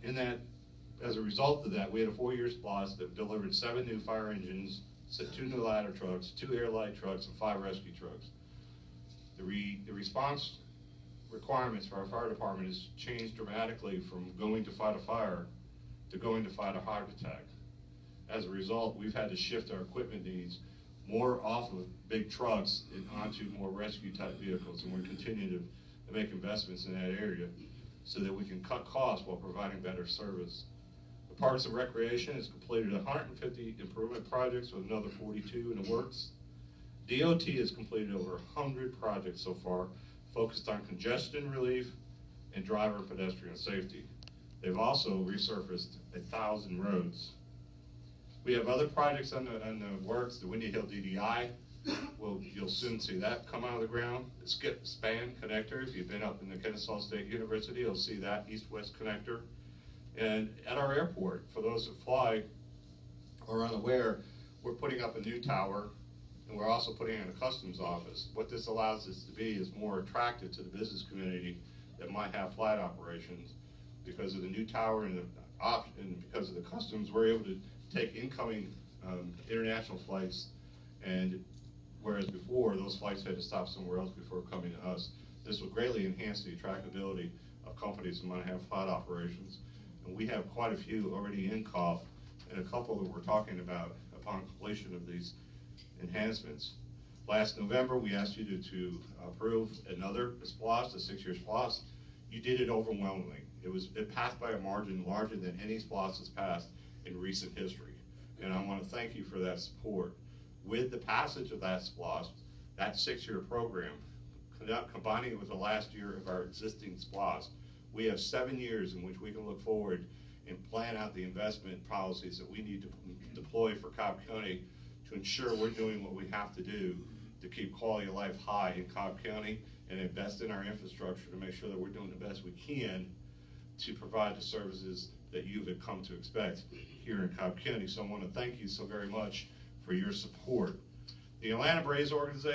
In that, as a result of that, we had a 4-year SPLOST that delivered 7 new fire engines, 2 new ladder trucks, 2 air light trucks, and 5 rescue trucks. The response requirements for our fire department has changed dramatically from going to fight a fire to going to fight a heart attack. As a result, we've had to shift our equipment needs more off of big trucks and onto more rescue type vehicles, and we're continuing to make investments in that area so that we can cut costs while providing better service. The Parks and Recreation has completed 150 improvement projects with another 42 in the works. DOT has completed over 100 projects so far, focused on congestion relief and driver and pedestrian safety. They've also resurfaced 1,000 roads. We have other projects on the works. The Windy Hill DDI, you'll soon see that come out of the ground. The Skip Span connector, if you've been up in the Kennesaw State University, you'll see that east-west connector. And at our airport, for those that fly or are unaware, we're putting up a new tower, and we're also putting in a customs office. What this allows us to be is more attractive to the business community that might have flight operations. Because of the new tower and because of the customs, we're able to take incoming international flights, and whereas before those flights had to stop somewhere else before coming to us. This will greatly enhance the attractability of companies who might have flight operations. And we have quite a few already in COF, and a couple that we're talking about upon completion of these enhancements. Last November, we asked you to approve another SPLOST, a 6-year SPLOST. You did it overwhelmingly. It passed by a margin larger than any SPLOST has passed in recent history. And I want to thank you for that support. With the passage of that SPLOST, that 6-year program, combining it with the last year of our existing SPLOST, we have 7 years in which we can look forward and plan out the investment policies that we need to deploy for Cobb County to ensure we're doing what we have to do to keep quality of life high in Cobb County and invest in our infrastructure to make sure that we're doing the best we can to provide the services that you've come to expect here in Cobb County. So I want to thank you so very much for your support. The Atlanta Braves organization